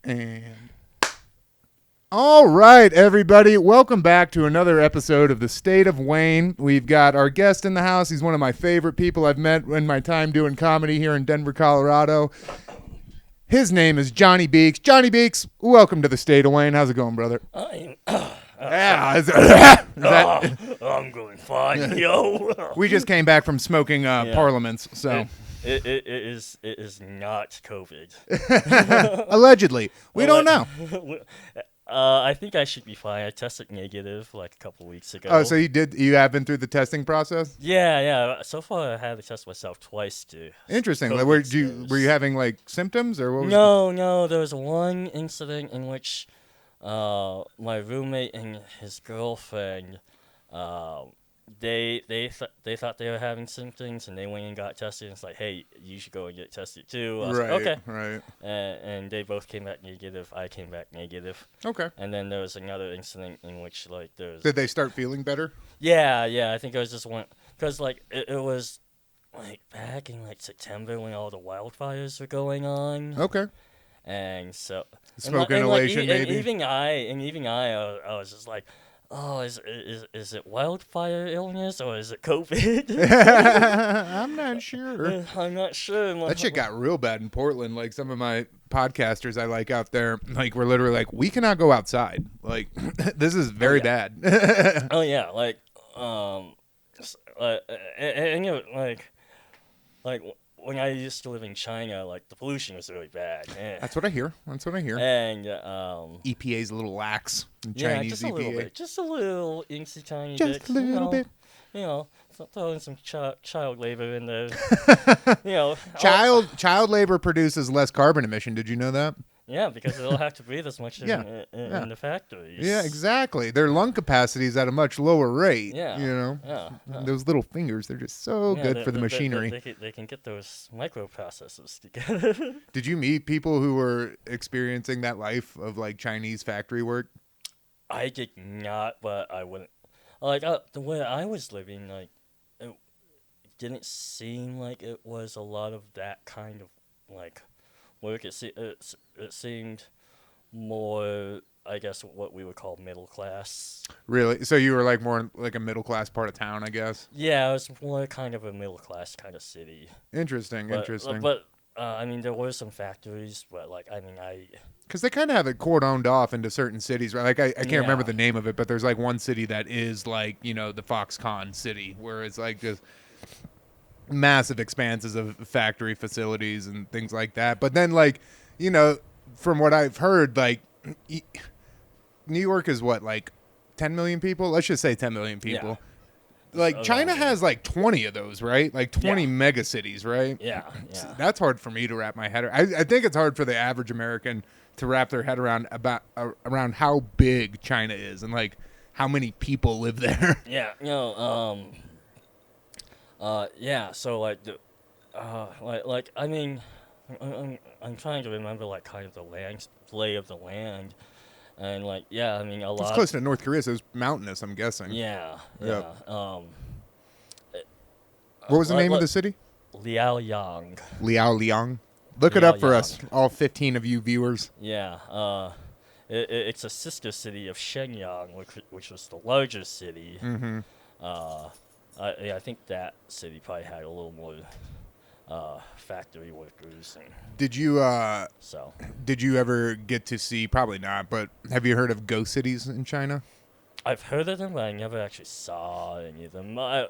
And all right, everybody, welcome back to another episode of The State of Wayne. We've got our guest in the house. He's one of my favorite people I've met in my time doing comedy here in Denver, Colorado. His name is Johnny Beeks. Johnny Beeks, welcome to The State of Wayne. How's it going, brother? I'm going fine, yo. We just came back from smoking parliaments, so it is not COVID. allegedly, we don't know. I think I should be fine. I tested negative like a couple weeks ago. Oh, so you have been through the testing process? Yeah. So far, I had to test myself twice too. Interesting. Like, were you having like symptoms or what? No. There was one incident in which my roommate and his girlfriend, they thought they were having symptoms, and they went and got tested. And it's like, hey, you should go and get tested too. I was like, okay. Right. And they both came back negative. I came back negative. Okay. And then there was another incident in which like there was. Did they start feeling better? Yeah. I think it was just one because like it was like back in like September when all the wildfires were going on. Okay. And so smoke inhalation, maybe. Even I was just like, oh, is it wildfire illness or is it COVID? I'm not sure. I'm not sure. That shit got real bad in Portland. Like some of my podcasters I like out there, like we're literally like, we cannot go outside. Like this is very bad. Oh yeah, like and you know, like when I used to live in China, like the pollution was really bad. That's what I hear. And EPA's a little lax. Chinese just EPA. A little bit. Just a little incy tiny just bit. Just a little bit. You know, throwing some child labor in there. Child labor produces less carbon emission. Did you know that? Yeah, because they don't have to breathe as much in the factories. Yeah, exactly. Their lung capacity is at a much lower rate. Yeah. You know? Yeah. Those little fingers, they're just so good for the machinery. They can get those microprocessors together. Did you meet people who were experiencing that life of, like, Chinese factory work? I did not, but I wouldn't. Like, the way I was living, like, it didn't seem like it was a lot of that kind of, like, work. It seemed more, I guess, what we would call middle class. Really? So you were like more like a middle class part of town, I guess? Yeah, it was more kind of a middle class kind of city. Interesting. But I mean, there were some factories, but like, I mean, because they kind of have it cordoned off into certain cities, right? Like I can't remember the name of it, but there's like one city that is like, you know, the Foxconn city, where it's like just massive expanses of factory facilities and things like that. But then, like, you know, from what I've heard, like New York is what, like 10 million people? Let's just say 10 million people. Yeah. Like China has like 20 of those, right? Like 20 mega cities, right? Yeah. That's hard for me to wrap my head around. I think it's hard for the average American to wrap their head around around how big China is and like how many people live there. Yeah, you know, so like I mean, I'm trying to remember like kind of the lay of the land, and like I mean a lot. It's close to North Korea, so it's mountainous, I'm guessing. Yeah. What was the name of the city? Liaoyang. Look it up for us, all 15 of you viewers. Yeah. It's a sister city of Shenyang, which was the larger city. Mm-hmm. I think that city probably had a little more factory workers. Did you ever get to see? Probably not, but have you heard of ghost cities in China? I've heard of them, but I never actually saw any of them. I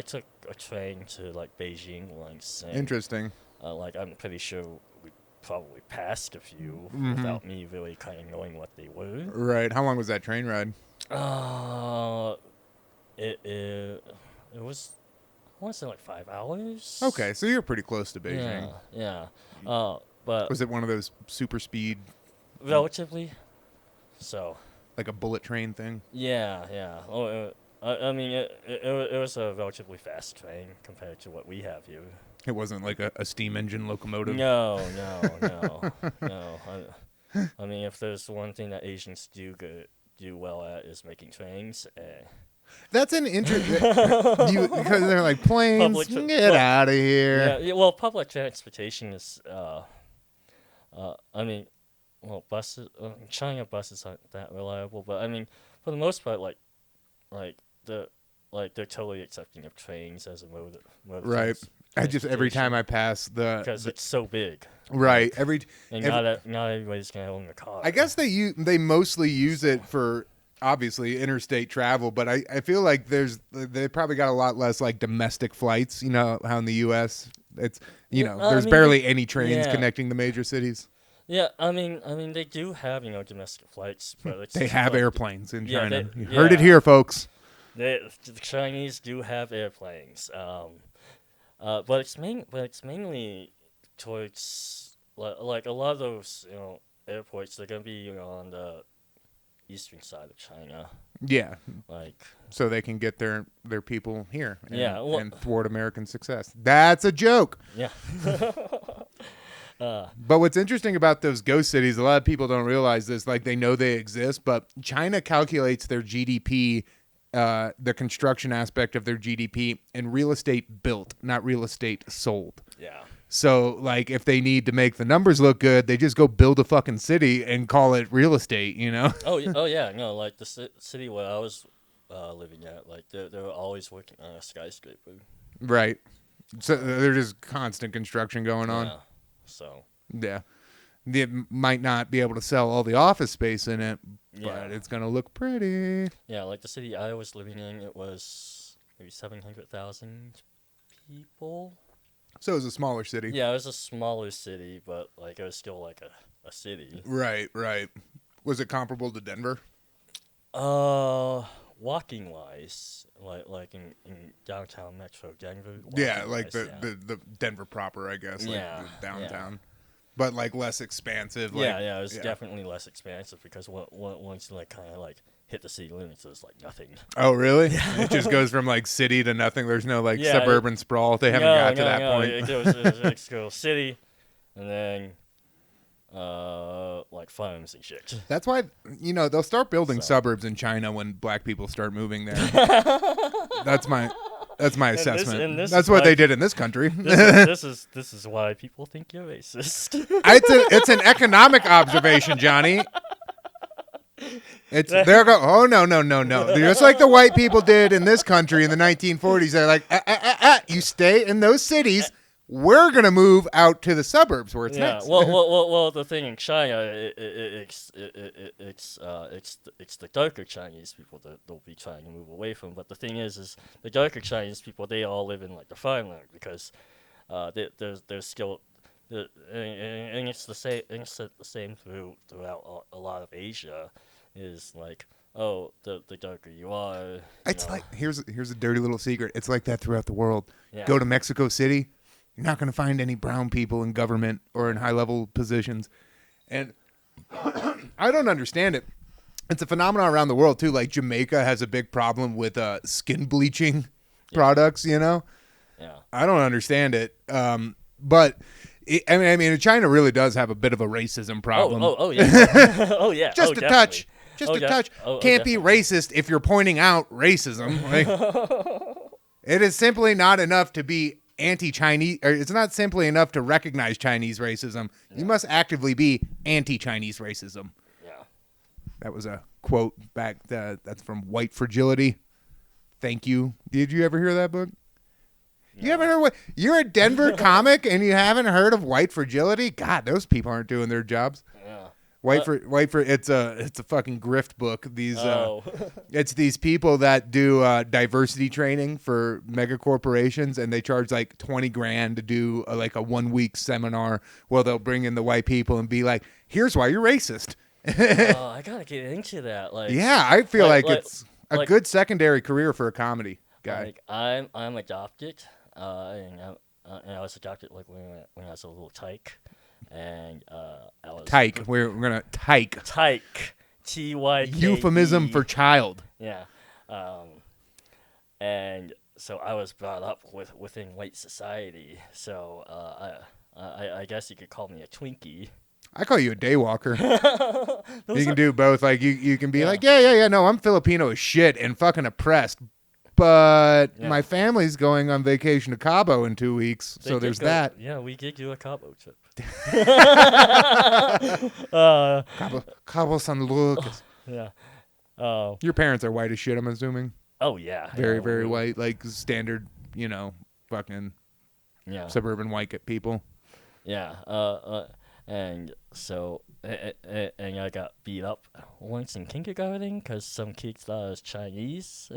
took a train to like Beijing once. And, interesting. Like I'm pretty sure we probably passed a few without me really kind of knowing what they were. Right. How long was that train ride? It was, I want to say like 5 hours. Okay, so you're pretty close to Beijing. Yeah. But was it one of those super speed? Relatively. So. Like a bullet train thing. Yeah. Oh, I mean, it was a relatively fast train compared to what we have here. It wasn't like a steam engine locomotive. No. I mean, if there's one thing that Asians do well at is making trains. That's an interesting because they're like planes. Get out of here. Yeah. Well, public transportation is. I I mean, well, buses. China buses aren't that reliable, but I mean, for the most part, like the they're totally accepting of trains as a mode of Right. I just every time transportation I pass because it's so big. right Like, every and not everybody's gonna own a car. I guess they mostly use it for obviously interstate travel, but I feel like they probably got a lot less like domestic flights. You know how in the U.S. it's there's barely any trains yeah. connecting the major cities. Yeah, I mean, they do have domestic flights, but it's They just have like, airplanes in yeah, China. You heard it here, folks. the Chinese do have airplanes, but it's mainly towards like a lot of those airports. They're gonna be on the eastern side of China, Yeah, like so they can get their people here well, and thwart American success. That's a joke. yeah. But what's interesting about those ghost cities, a lot of people don't realize this, like they know they exist, but China calculates their GDP, the construction aspect of their GDP, and real estate built, not real estate sold. Yeah. So, like, if they need to make the numbers look good, they just go build a fucking city and call it real estate, Oh yeah, no, like the city where I was living at, like they were always working on a skyscraper. Right. So there's just constant construction going on. Yeah. So. Yeah. They might not be able to sell all the office space in it, but Yeah. it's going to look pretty. Yeah, like the city I was living in, it was maybe 700,000 people. So it was a smaller city. Yeah, it was a smaller city, but like it was still like a city. Right. Was it comparable to Denver? Walking wise, like in downtown Metro Denver. Yeah, like wise, the Denver proper, I guess. Like Yeah, the downtown. yeah. But like less expansive. Like, Yeah, it was definitely less expansive because once you like kind of like hit the city limits, it was like nothing. Oh, really? It just goes from like city to nothing. There's no like suburban sprawl. They haven't got to that point. It goes city, and then like farms and shit. That's why they'll start building suburbs in China when black people start moving there. That's my assessment. That's what they did in this country. This is why people think you're racist. It's an economic observation, Johnny. It's there go. Oh no. Just like the white people did in this country in the 1940s. They're like, you stay in those cities. We're gonna move out to the suburbs where it's nice. Well. The thing in China, it's the darker Chinese people that they'll be trying to move away from. But the thing is the darker Chinese people, they all live in like the farmland because there's still, and it's the same. And it's the same throughout a lot of Asia, is like. Oh, the darker you are. It's like here's a dirty little secret. It's like that throughout the world. Yeah. Go to Mexico City. You're not going to find any brown people in government or in high-level positions. And I don't understand it. It's a phenomenon around the world, too. Like, Jamaica has a big problem with skin bleaching products, Yeah. I don't understand it. But, I mean, China really does have a bit of a racism problem. Oh yeah. Oh, yeah. Just a touch. Just a touch. Can't be definitely. racist if you're pointing out racism. Like, it is simply not enough to be anti-Chinese, or it's not simply enough to recognize Chinese racism. You must actively be anti-Chinese racism. Yeah. That was a quote back. That's from White Fragility. Thank you. Did you ever hear that book? No. You haven't heard what? You're a Denver comic and you haven't heard of White Fragility? God, those people aren't doing their jobs. Yeah. White for it's a fucking grift book. It's these people that do diversity training for mega corporations, and they charge like $20,000 to do like a 1 week seminar. Well, they'll bring in the white people and be like, "Here's why you're racist." I gotta get into that. Like, yeah, I feel like it's a like, good secondary career for a comedy guy. Like, I'm adopted, and I was adopted like when I was a little tyke. And I was Tyke. We're gonna tyke. Tyke. T-Y-K-E. Euphemism for child. Yeah. And so I was brought up within white society. So I guess you could call me a Twinkie. I call you a daywalker. You can do both. Like you can be like, yeah. No, I'm Filipino as shit and fucking oppressed, but Yeah. my family's going on vacation to Cabo in 2 weeks, They so did there's go- that. Yeah, we did do a Cabo trip. Cabo San Lucas. Yeah. Your parents are white as shit, I'm assuming. Oh yeah. Very, yeah, very we- white, like standard, fucking Yeah. suburban white people. Yeah. And so, and I got beat up once in kindergarten because some kids thought I was Chinese.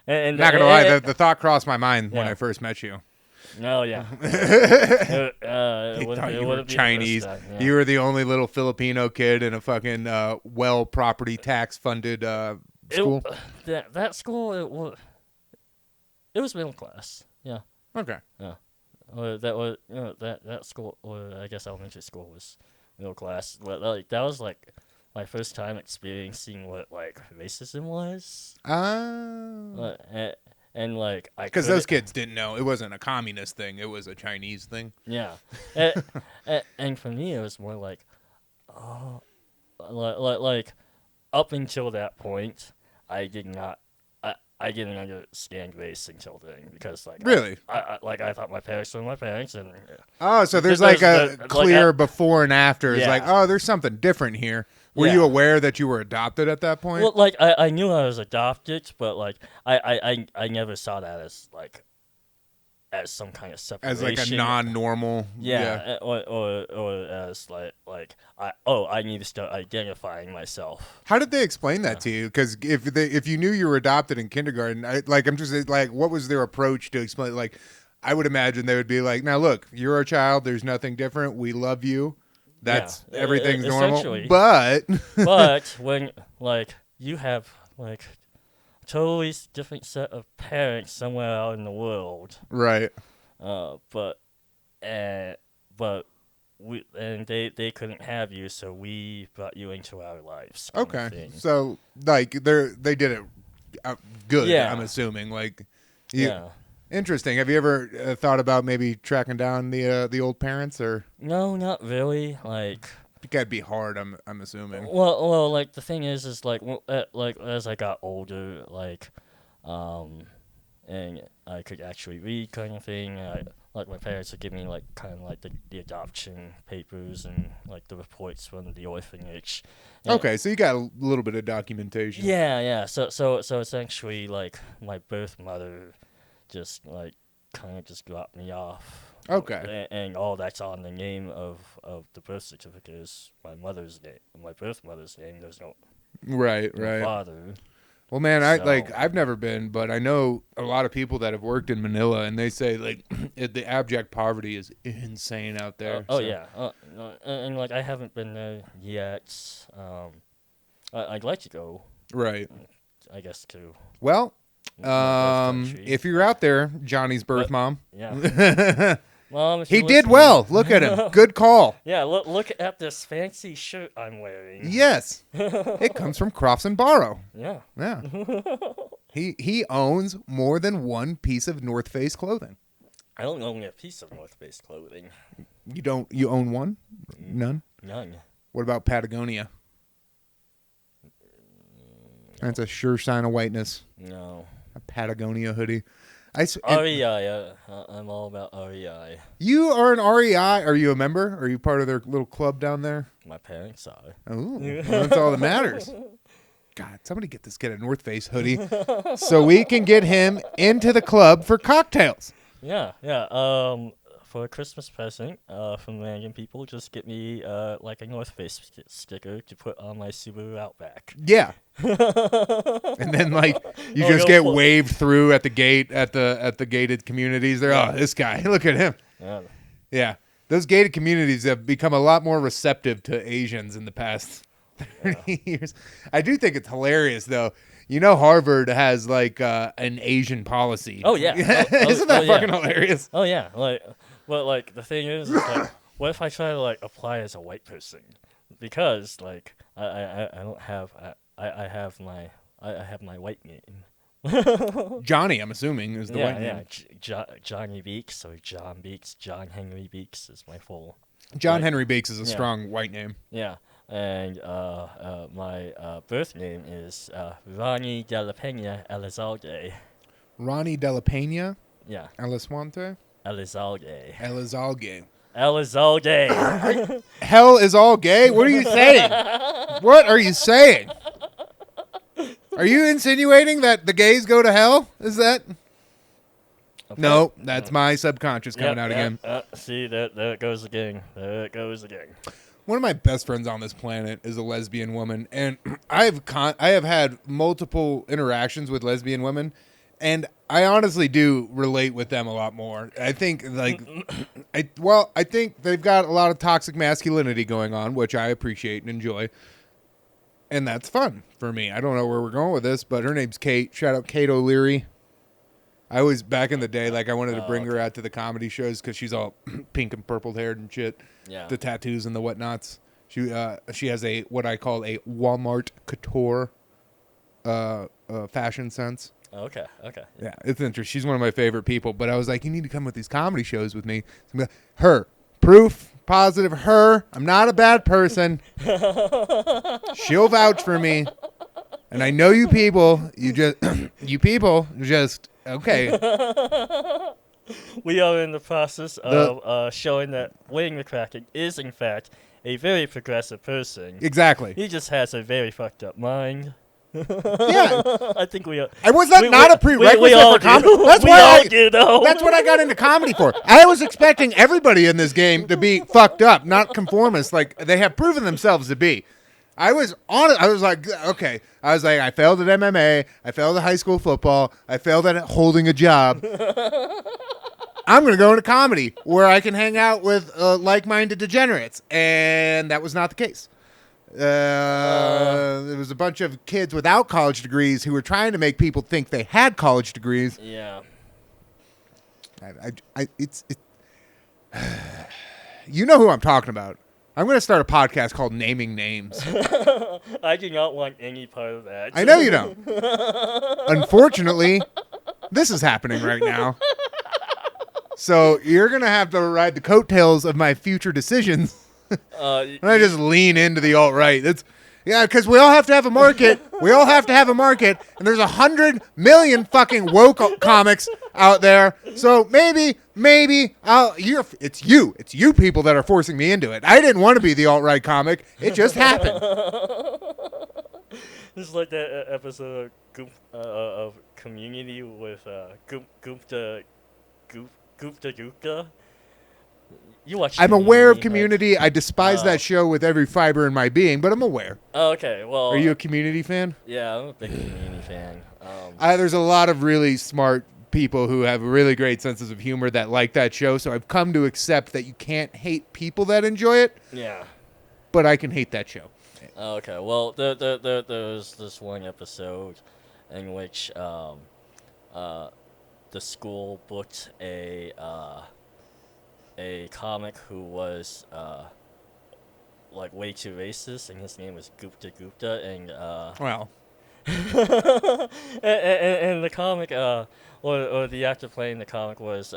and Not gonna lie, the thought crossed my mind when Yeah. I first met you. No, yeah. He thought you were Chinese. You were the only little Filipino kid in a fucking well property tax funded school. That school it was middle class. Yeah. Okay. Yeah. That was that school, or I guess elementary school, was middle class. But like that was like my first time experiencing what like racism was. And like because those kids didn't know it wasn't a communist thing; it was a Chinese thing. Yeah. And for me, it was more like, oh, like up until that point, I didn't understand race until then because like Really? I thought my parents were my parents and Oh, so there's like a clear before and after. It's like, oh, there's something different here. Were you aware that you were adopted at that point? Well, like I knew I was adopted, but like I never saw that as like as some kind of separation, as like a non-normal. Or as like I need to start identifying myself. How did they explain that to you? Because if you knew you were adopted in kindergarten, I'm just like, what was their approach to explain? Like, I would imagine they would be like, now look, you're our child. There's nothing different. We love you. That's everything's normal. But when like you have like totally different set of parents somewhere out in the world, right? But they couldn't have you, so we brought you into our lives. Okay, so like they did it good. Yeah. I'm assuming like yeah. Interesting. Have you ever thought about maybe tracking down the old parents or? No, not really. Like, that'd be hard. I'm assuming. Well, like the thing is like as I got older, like, and I could actually read kind of thing. Like my parents would give me like kind of like the adoption papers and like the reports from the orphanage. And okay, so you got a little bit of documentation. Yeah. So essentially, like my birth mother just like kind of just dropped me off. Okay. And all that's on the name of the birth certificate is my mother's name, my birth mother's name. There's no right. father. Well, man, I've never been, but I know a lot of people that have worked in Manila, and they say like the abject poverty is insane out there. Yeah, and like I haven't been there yet. I'd like to go. Right. I guess too. Well, if you're out there, Johnny's birth mom. Yeah. Mom, he did well. Look at him. Good call. Yeah, look at this fancy shirt I'm wearing. Yes. It comes from Crofts and Barrow. Yeah. Yeah. He owns more than one piece of North Face clothing. I don't own a piece of North Face clothing. You own one? None? None. What about Patagonia? That's a sure sign of whiteness. No. A Patagonia hoodie. REI. I'm all about REI. You are an REI. Are you a member? Are you part of their little club down there? My parents are. Oh, that's all that matters. God, somebody get this kid a North Face hoodie so we can get him into the club for cocktails. Yeah. For a Christmas present from random people, just get me like a North Face sticker to put on my Subaru Outback. Yeah. And then like you just get waved through at the gate at the gated communities. They're this guy, look at him. Yeah. Those gated communities have become a lot more receptive to Asians in the past 30 years. I do think it's hilarious though. You know, Harvard has like an Asian policy. Oh yeah. Isn't that fucking hilarious? Oh yeah. Like the thing is like, what if I try to like apply as a white person? Because like I don't have I have my white name. Johnny, I'm assuming, is the white name. Johnny Beeks or John Beeks. John Henry Beeks is my full. John Henry Beeks is a strong white name. Yeah, and my birth name is Ronnie de la Peña Elizalde. Ronnie Della Pena. Yeah. Elizalde. Elizalde. Elizalde. Elizalde. Hell is all gay? What are you saying? What are you saying? Are you insinuating that the gays go to hell? Is that? Okay. No, that's my subconscious coming out again. See, there it goes again. There it goes again. One of my best friends on this planet is a lesbian woman, and I have had multiple interactions with lesbian women, and I honestly do relate with them a lot more. I think I think they've got a lot of toxic masculinity going on, which I appreciate and enjoy. And that's fun for me. I don't know where we're going with this, but her name's Kate. Shout out Kate O'Leary. I was back in the day, like I wanted to bring her out to the comedy shows because she's all pink and purple haired and shit. Yeah. The tattoos and the whatnots. She has a what I call a Walmart couture fashion sense. Okay. Yeah, it's interesting. She's one of my favorite people. But I was like, you need to come with these comedy shows with me. So her proof. Positive her. I'm not a bad person. She'll vouch for me. And I know you people, just okay. We are in the process of showing that Wayne McCracken is in fact a very progressive person. Exactly. He just has a very fucked up mind. Yeah. I think we are. I was not a prerequisite for comedy. That's That's what I got into comedy for. I was expecting everybody in this game to be fucked up, not conformist, like they have proven themselves to be. I was like, okay. I was like, I failed at MMA. I failed at high school football. I failed at holding a job. I'm going to go into comedy where I can hang out with like-minded degenerates. And that was not the case. There was a bunch of kids without college degrees who were trying to make people think they had college degrees. Yeah. It's you know who I'm talking about. I'm going to start a podcast called Naming Names. I do not want any part of that. I know you don't. Unfortunately, this is happening right now. So you're going to have to ride the coattails of my future decisions. And I just lean into the alt-right. Because we all have to have a market. We all have to have a market. And there's 100 million fucking woke comics out there. So maybe it's you people that are forcing me into it. I didn't want to be the alt-right comic. It just happened. This is like that episode of Community with Gupta. You watch. I'm aware of Community, Community. I despise that show with every fiber in my being, but I'm aware. Oh, okay, well. Are you a Community fan? Yeah, I'm a big Community fan. There's a lot of really smart people who have really great senses of humor that like that show, so I've come to accept that you can't hate people that enjoy it. Yeah. But I can hate that show. Okay, well, there's this one episode in which the school booked a comic who was like way too racist, and his name was Gupta, and Well, and the comic or the actor playing the comic was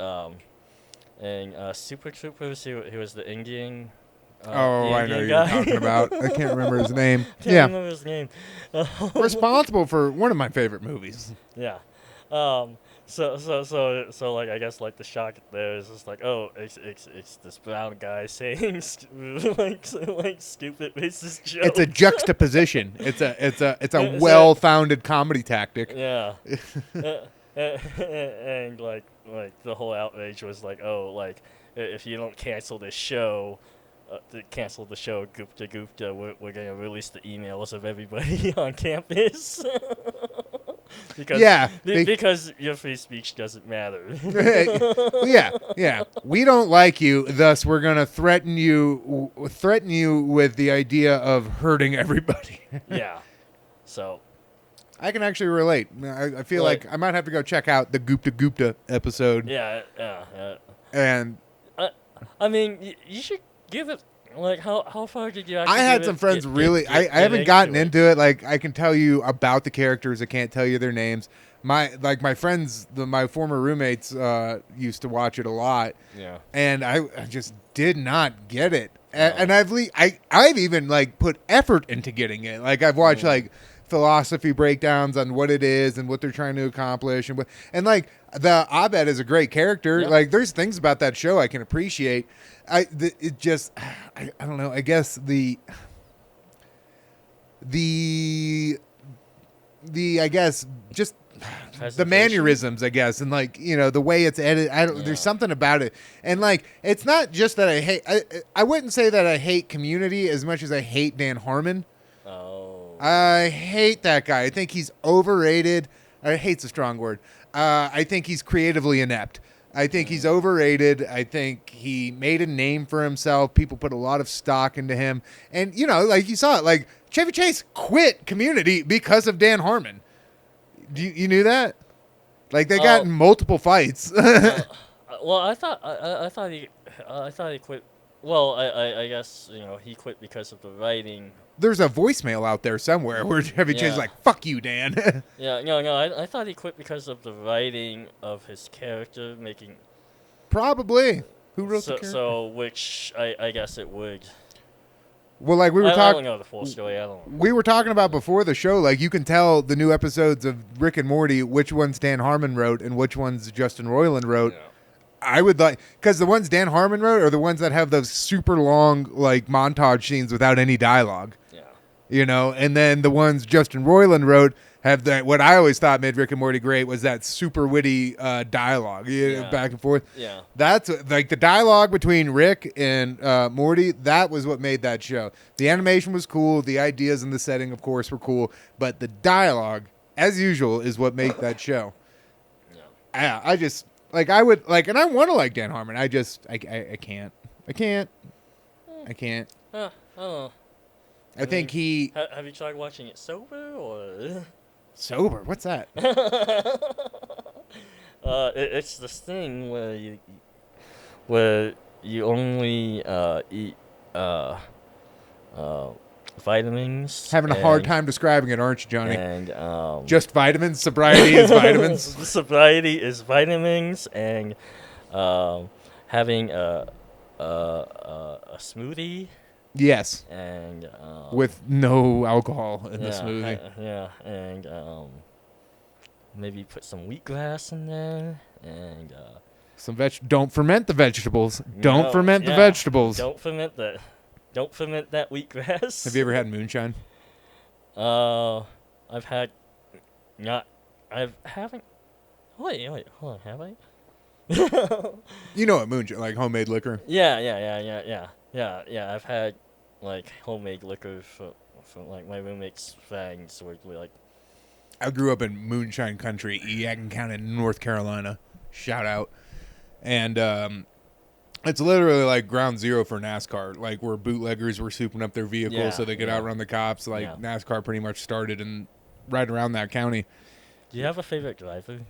in Super Troopers. He was the Indian. I know Indian who guy. you're talking about. I can't remember his name. Can't remember his name. Responsible for one of my favorite movies. Yeah. So like I guess like the shock there is just like, oh, it's this brown guy saying like stupid racist jokes. It's a juxtaposition. It's a well-founded comedy tactic. Yeah. And like the whole outrage was like, oh, like if you don't cancel this show. To cancel the show, Gupta, we're gonna release the emails of everybody on campus. Because your free speech doesn't matter. Yeah. We don't like you, thus we're gonna threaten you with the idea of hurting everybody. Yeah. So I can actually relate. I feel like I might have to go check out the Gupta episode. Yeah. And I mean, you should give it. Like how far did you actually I had some friends really I haven't gotten into it. Like I can tell you about the characters, I can't tell you their names. My friends, my former roommates used to watch it a lot. Yeah. And I just did not get it. No. And I've even like put effort into getting it. Like I've watched like philosophy breakdowns on what it is and what they're trying to accomplish, and like the Abed is a great character. Yeah. Like there's things about that show I can appreciate. I don't know. I guess the I guess just the mannerisms, I guess, and like the way it's edited. There's something about it, and like it's not just that I hate. I wouldn't say that I hate Community as much as I hate Dan Harmon. Oh. I hate that guy. I think he's overrated. Hate's a strong word. I think he's creatively inept. I think he's overrated. I think he made a name for himself. People put a lot of stock into him, and like you saw it. Like Chevy Chase quit Community because of Dan Harmon. You knew that? Like they got in multiple fights. Well, I thought he quit. Well, I guess he quit because of the writing. There's a voicemail out there somewhere where Chevy Chase is like, "Fuck you, Dan." No. I thought he quit because of the writing of his character making. Probably. Who wrote the character? So, which I guess it would. Well, like we were talking. I don't know the full story. I don't know. We were talking about before the show. Like you can tell the new episodes of Rick and Morty which ones Dan Harmon wrote and which ones Justin Roiland wrote. Yeah. I would like because the ones Dan Harmon wrote are the ones that have those super long like montage scenes without any dialogue. Yeah. And then the ones Justin Roiland wrote have that. What I always thought made Rick and Morty great was that super witty dialogue, back and forth. Yeah. That's like the dialogue between Rick and Morty. That was what made that show. The animation was cool. The ideas and the setting, of course, were cool. But the dialogue, as usual, is what made that show. Yeah. I just like I would like, and I want to like Dan Harmon. I just I can't. I can't. I can't. I don't know. I think he. Have you tried watching it sober or? Sober? What's that? It's this thing where you only eat vitamins. Having a hard time describing it, aren't you, Johnny? And just vitamins. Sobriety is vitamins. Sobriety is vitamins, and having a smoothie. Yes. And with no alcohol in the smoothie. And maybe put some wheatgrass in there, and some don't ferment the vegetables. Don't ferment the vegetables. Don't ferment that wheatgrass. Have you ever had moonshine? I've had haven't. Wait, hold on, have I? You know what moonshine, like homemade liquor? Yeah. I've had like homemade liquor from like my roommate's friends. Were like, I grew up in moonshine country, Yadkin County, North Carolina. Shout out, and it's literally like ground zero for NASCAR. Like where bootleggers were souping up their vehicles so they could outrun the cops. Like NASCAR pretty much started in right around that county. Do you have a favorite driver?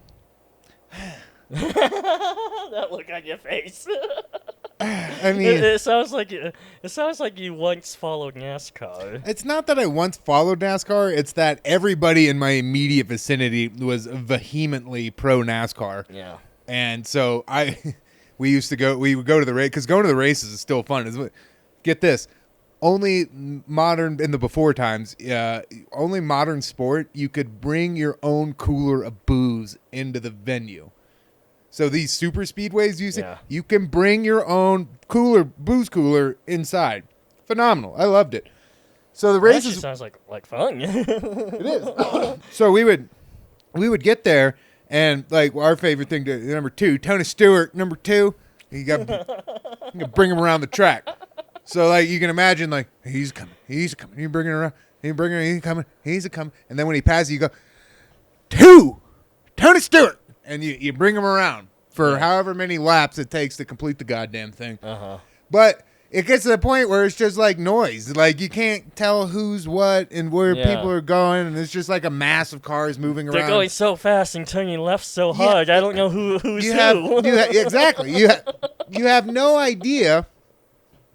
That look on your face. I mean, it sounds like you once followed NASCAR. It's not that I once followed NASCAR. It's that everybody in my immediate vicinity was vehemently pro NASCAR. Yeah. And so we would go to the race because going to the races is still fun. Get this. Only modern in the before times, only modern sport, you could bring your own cooler of booze into the venue. So these super speedways, you can bring your own booze cooler inside. Phenomenal. I loved it. So the races sounds like fun. It is. So we would get there, and like our favorite thing number 2, Tony Stewart, number 2. You got to bring him around the track. So like you can imagine, like he's coming. You bring it around. He's coming. And then when he passes, you go 2, Tony Stewart. And you bring them around for however many laps it takes to complete the goddamn thing. Uh-huh. But it gets to the point where it's just like noise. Like you can't tell who's what and where people are going. And it's just like a mass of cars moving around. They're going so fast and turning left so hard. I don't know who's who. Exactly. You have no idea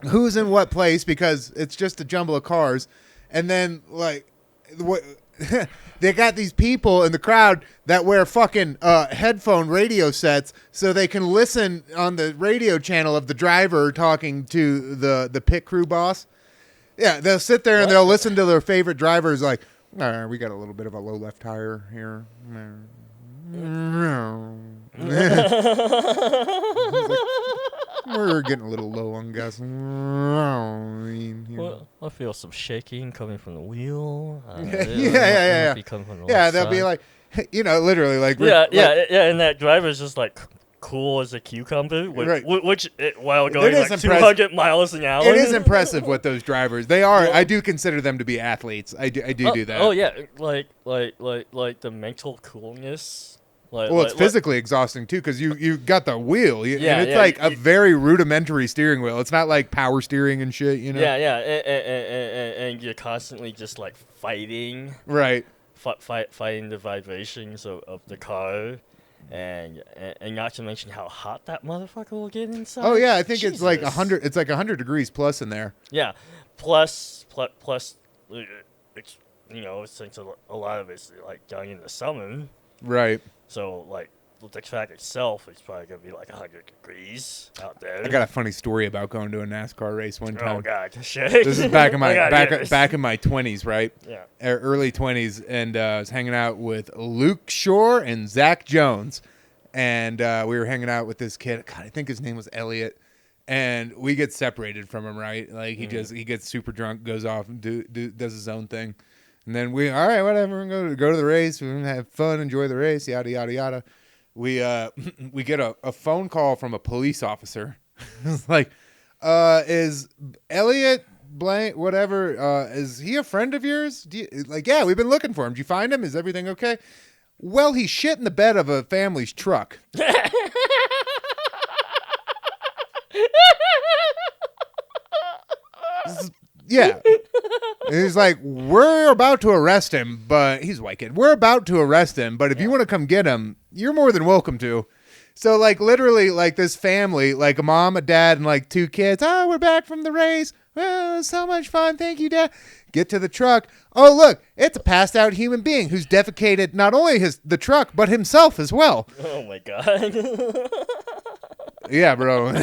who's in what place because it's just a jumble of cars. And then like what... They got these people in the crowd that wear fucking headphone radio sets so they can listen on the radio channel of the driver talking to the pit crew boss. Yeah, they'll sit there and they'll listen to their favorite drivers like, We got a little bit of a low left tire here. We're getting a little low on gas. Well, I feel some shaking coming from the wheel. Yeah. Coming from the Yeah, they'll be like, literally like. And that driver's just like cool as a cucumber, which while going like 200 miles an hour. It is impressive what those drivers. They are. I do consider them to be athletes. I do that. Oh yeah, like the mental coolness. It's physically exhausting too because you got the wheel, and it's a very rudimentary steering wheel. It's not like power steering and shit, and you're constantly just like fighting, right? Fighting the vibrations of the car, and not to mention how hot that motherfucker will get inside. Oh yeah, I think it's like 100. It's like 100 degrees plus in there. Yeah, plus, it's since a lot of it's like done in the summer, right? So, like, the track itself is probably going to be like 100 degrees out there. I got a funny story about going to a NASCAR race one time. Oh, God. Shit. This is back in my back in my 20s, right? Yeah. Early 20s, and I was hanging out with Luke Shore and Zach Jones, and we were hanging out with this kid. God, I think his name was Elliot, and we get separated from him, right? Like, he gets super drunk, goes off and does his own thing. And then all right, whatever, we're go to the race. We're going to have fun, enjoy the race, yada, yada, yada. We get a phone call from a police officer. It's like, is Elliot blank, whatever, is he a friend of yours? Yeah, we've been looking for him. Did you find him? Is everything okay? Well, he shit in the bed of a family's truck. Yeah. And he's like, we're about to arrest him, but he's a white kid. We're about to arrest him, but if you want to come get him, you're more than welcome to. So, like, literally, like, this family, like a mom, a dad, and like 2 kids. Oh, we're back from the race. Oh, so much fun. Thank you, Dad. Get to the truck. Oh, look, it's a passed out human being who's defecated not only the truck, but himself as well. Oh, my God. Yeah, bro.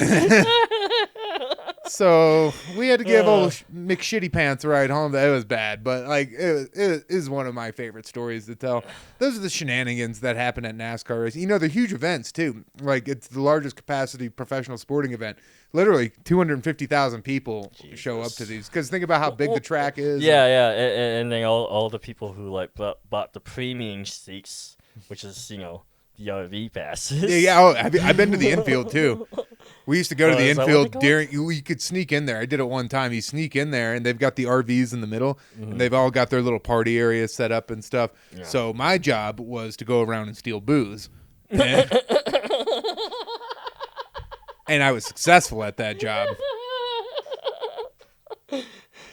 So we had to give old McShitty Pants a ride home. It was bad, but like it is one of my favorite stories to tell. Those are the shenanigans that happen at NASCAR races. They're huge events too. Like it's the largest capacity professional sporting event. Literally 250,000 people show up to these. Because think about how big the track is. Yeah, and then all the people who like bought the premium seats, which is the RV passes. Yeah. I've been to the infield too. We used to go to the infield during. You could sneak in there. I did it one time. You sneak in there, and they've got the RVs in the middle, and they've all got their little party areas set up and stuff. Yeah. So my job was to go around and steal booze, and I was successful at that job.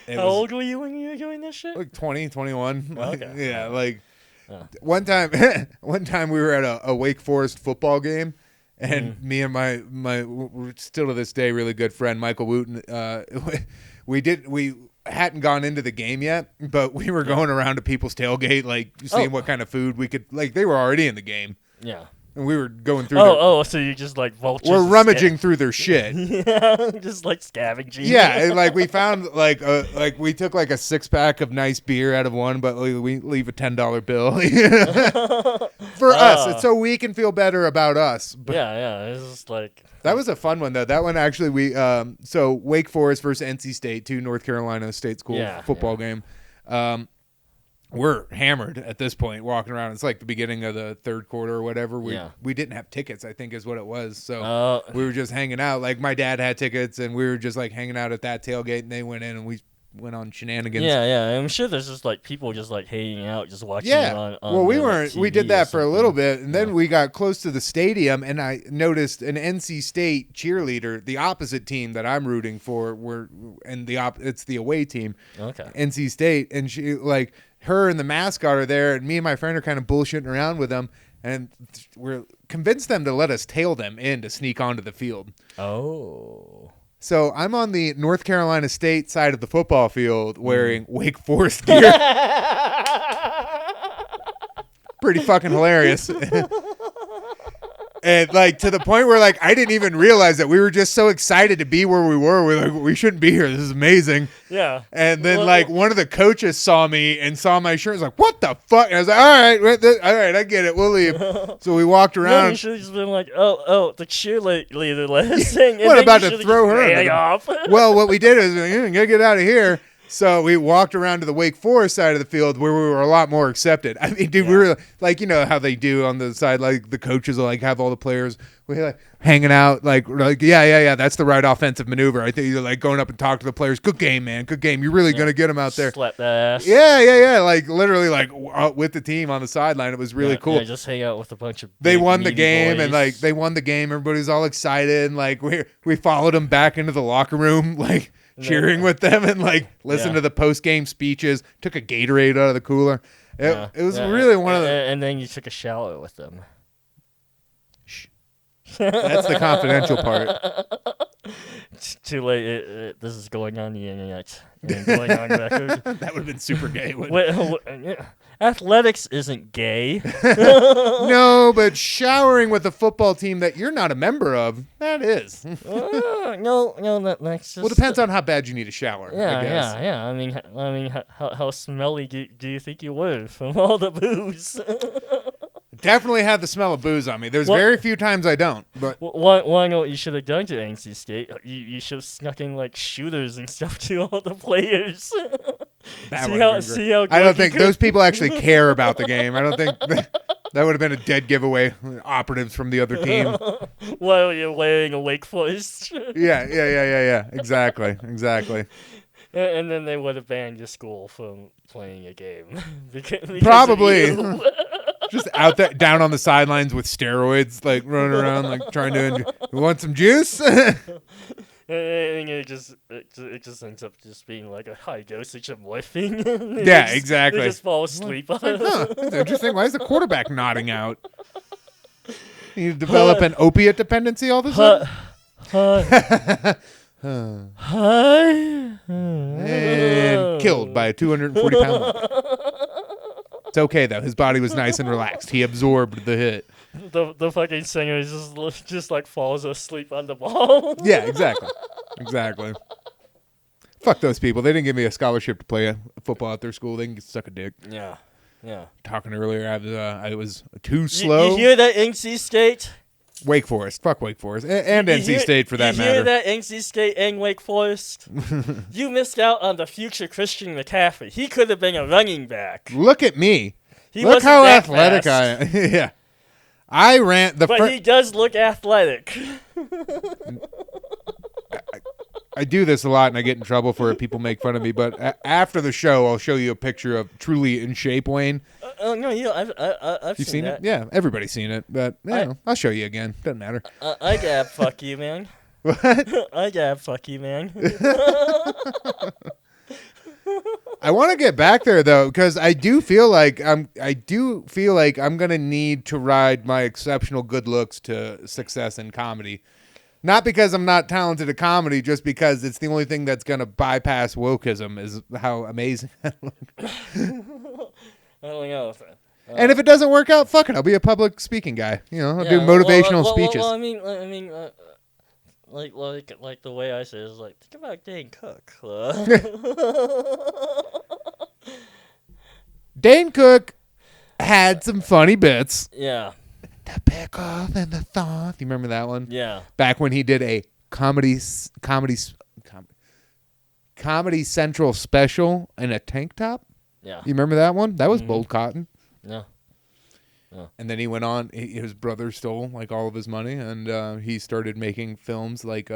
How old were you when you were doing this shit? Like 20, 21. Okay. Yeah, like one time we were at a Wake Forest football game. And me and my still to this day really good friend Michael Wooten, we hadn't gone into the game yet, but we were going around to people's tailgate, like seeing what kind of food we could. Like they were already in the game. Yeah. And we were going through. So you just like vultures. We're rummaging through their shit. Yeah, just like scavenging. Yeah, and like we found like we took like a 6-pack of nice beer out of one, but we leave a $10 bill for us. It's so we can feel better about us. But yeah, it's just like that was a fun one though. That one actually so Wake Forest versus NC State, 2 North Carolina state school football game. We're hammered at this point, walking around. It's like the beginning of the third quarter or whatever. We didn't have tickets, I think is what it was. So we were just hanging out. Like my dad had tickets, and we were just like hanging out at that tailgate, and they went in, and we went on shenanigans. Yeah. I'm sure there's just like people just like hanging out, just watching. Yeah. On well, we weren't. TV we did that for a little bit, and then we got close to the stadium, and I noticed an NC State cheerleader, the opposite team that I'm rooting for. It's the away team. Okay. NC State, and she like. Her and the mascot are there, and me and my friend are kind of bullshitting around with them, and we're convinced them to let us tail them in to sneak onto the field. Oh. So I'm on the North Carolina State side of the football field wearing Wake Forest gear. Pretty fucking hilarious. And like to the point where like I didn't even realize that we were just so excited to be where we were. We're like, we shouldn't be here. This is amazing. Yeah. And then like one of the coaches saw me and saw my shirt. Was like, what the fuck? And I was like, all right, I get it. We'll leave. So we walked around. You should have just been like, oh, the cheerleader last thing. What about to throw her off? Well, what we did is we gotta get out of here. So we walked around to the Wake Forest side of the field where we were a lot more accepted. I mean, dude, we were like, you know how they do on the side, like the coaches will like have all the players we like hanging out, like yeah, that's the right offensive maneuver. I think you're like going up and talk to the players. Good game, man. Good game. You're really gonna get them out there. Slap that ass. Yeah. Like literally, like with the team on the sideline. It was really cool. Yeah, just hang out with a bunch of. They won the game, boys. and like they won the game. Everybody's all excited, and like we followed them back into the locker room, like. Cheering with them and like listen to the post game speeches. Took a Gatorade out of the cooler. It was really one of the. And then you took a shower with them. Shh. That's the confidential part. It's too late. This is going on the internet. Going on record. That would have been super gay. Athletics isn't gay. No, but showering with a football team that you're not a member of, that is. No, that's just. Well, it depends on how bad you need a shower. I guess. Yeah. I mean, how smelly do you think you were from all the booze? Definitely had the smell of booze on me. There's very few times I don't. But why know what you should have done to NC State? You should have snuck in like shooters and stuff to all the players. See how I don't think those people actually care about the game. I don't think that would have been a dead giveaway. Operatives from the other team. While you're wearing a Wake Forest. Yeah. Exactly. And then they would have banned your school from playing a game. because Probably. Just out there, down on the sidelines with steroids, like running around, like trying to. You want some juice? And it just ends up just being like a high dosage of morphine. Exactly. They just fall asleep on it. That's interesting. Why is the quarterback nodding out? You develop an opiate dependency all of a sudden? And killed by a 240-pound man. It's okay though. His body was nice and relaxed. He absorbed the hit. The fucking singer just like falls asleep on the ball. Yeah, exactly. Fuck those people. They didn't give me a scholarship to play football at their school. They can suck a dick. Yeah. Talking earlier, I was too slow. You hear that, NC State? Wake Forest. Fuck Wake Forest. And NC State for that matter. You hear that, NC State and Wake Forest? You missed out on the future Christian McCaffrey. He could have been a running back. Look at me. He look how athletic fast. I am. Yeah. I ran the But he does look athletic. I do this a lot and I get in trouble for it. People make fun of me. But after the show, I'll show you a picture of truly in shape Wayne. No, I've You've seen it? Yeah, everybody's seen it. But I'll show you again. Doesn't matter. I gab fuck you, man. What? I gab fuck you, man. I want to get back there though, because I do feel like I'm gonna need to ride my exceptional good looks to success in comedy. Not because I'm not talented at comedy, just because it's the only thing that's gonna bypass wokeism. Is how amazing I look. I don't know. And if it doesn't work out, fuck it. I'll be a public speaking guy. I'll do motivational speeches. Well, I mean, like the way I say it is like, think about Dane Cook. Dane Cook had some funny bits. Yeah. The pickle and the thought. You remember that one? Yeah. Back when he did a Comedy Central special in a tank top. Yeah. You remember that one? That was bold cotton. Yeah. And then he went on. His brother stole like all of his money, and he started making films like,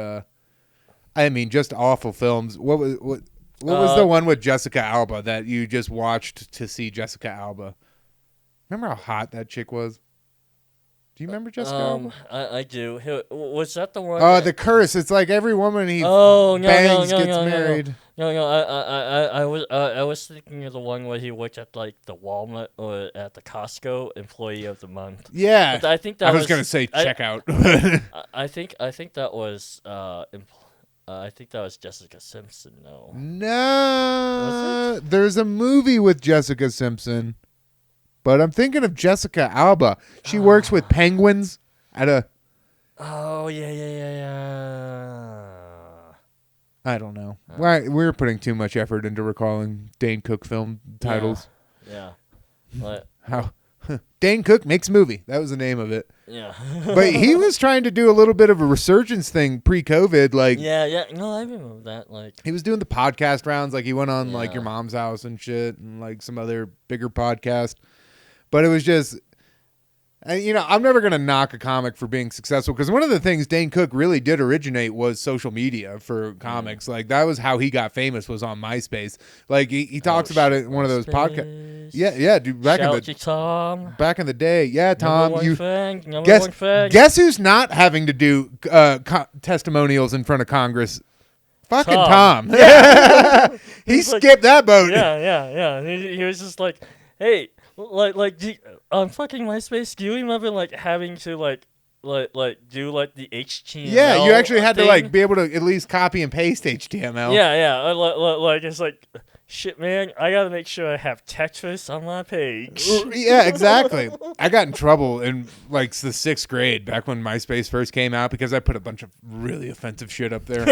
just awful films. What was the one with Jessica Alba that you just watched to see Jessica Alba? Remember how hot that chick was? Do you remember Jessica Alba? I do. Was that the one? Oh, The Curse. It's like every woman he bangs gets married. No. I was thinking of the one where he worked at like the Walmart or at the Costco Employee of the Month. Yeah, but I think that I was gonna say checkout. I think that was I think that was Jessica Simpson. No, there's a movie with Jessica Simpson, but I'm thinking of Jessica Alba. She works with penguins. Oh yeah. I don't know. We're putting too much effort into recalling Dane Cook film titles. Yeah. What? How Dane Cook makes movie. That was the name of it. Yeah. But he was trying to do a little bit of a resurgence thing pre-COVID. Like, yeah. No, I remember that. Like, he was doing the podcast rounds. Like, he went on like Your Mom's House and shit, and like some other bigger podcast. But it was just, I'm never gonna knock a comic for being successful, because one of the things Dane Cook really did originate was social media for comics. Like, that was how he got famous, was on MySpace. Like, he talks about it in one of those podcasts. Yeah, dude. Back in the day, yeah, Tom. Guess who's not having to do testimonials in front of Congress? Fucking Tom. Yeah. He skipped that boat. Yeah. He was just like, hey, on fucking MySpace, do you remember like having to do like the HTML? Yeah, you actually had to like be able to at least copy and paste HTML. Yeah. Like it's like, shit, man, I gotta make sure I have Tetris on my page. Yeah, exactly. I got in trouble in like the 6th grade, back when MySpace first came out, because I put a bunch of really offensive shit up there.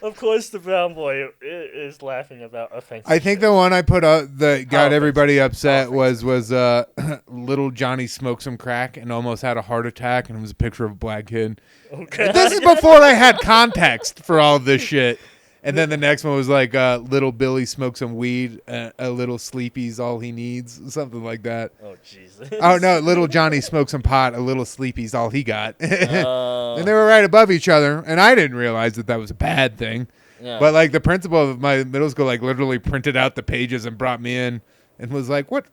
Of course, the brown boy is laughing about offensive. I think the one I put up that got everybody upset was little Johnny smoked some crack and almost had a heart attack, and it was a picture of a black kid. Okay. This is before I had context for all of this shit. And then the next one was like, little Billy smoked some weed, a little Sleepy's all he needs, something like that. Oh, Jesus. Oh, no, little Johnny smoked some pot, a little Sleepy's all he got. And they were right above each other, and I didn't realize that was a bad thing. Yeah. But like the principal of my middle school like literally printed out the pages and brought me in and was like, what's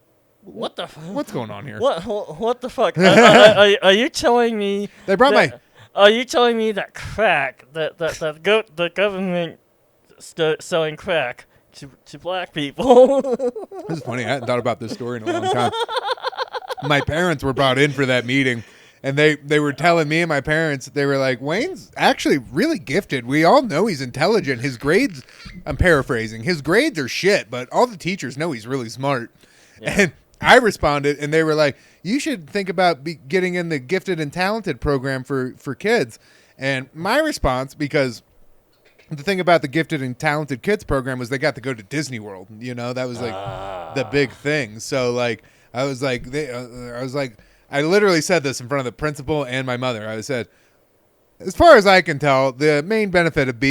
going on here? What the fuck? Are you telling me they brought Are you telling me that crack, the government selling crack to black people? This is funny. I hadn't thought about this story in a long time. My parents were brought in for that meeting, and they were telling me and my parents, they were like, Wayne's actually really gifted. We all know he's intelligent. His grades, I'm paraphrasing, his grades are shit, but all the teachers know he's really smart. Yeah. And I responded, and they were like, you should think about getting in the gifted and talented program for kids. And my response, because the thing about the gifted and talented kids program was they got to go to Disney World. That was like the big thing. So like, I literally said this in front of the principal and my mother. I said, as far as I can tell, the main benefit of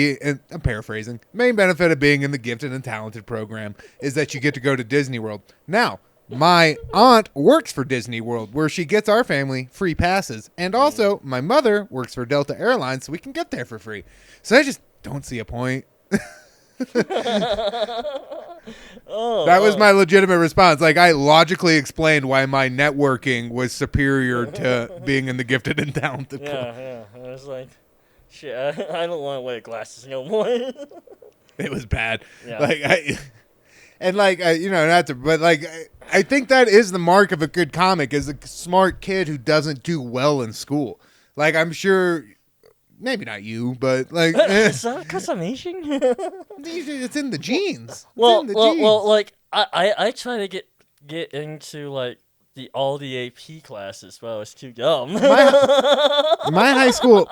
I'm paraphrasing, main benefit of being in the gifted and talented program is that you get to go to Disney World. Now, my aunt works for Disney World, where she gets our family free passes. And also, my mother works for Delta Airlines, so we can get there for free. So I just don't see a point. That was my legitimate response. Like, I logically explained why my networking was superior to being in the gifted and talented club. Yeah. I was like, shit, I don't want to wear glasses no more. It was bad. Yeah. Like, I think that is the mark of a good comic, is a smart kid who doesn't do well in school. Like, I'm sure... Maybe not you, but like... Is that because I'm Asian? It's in the genes. Well, like, I try to get into, like, all the AP classes, but I was too dumb. My high school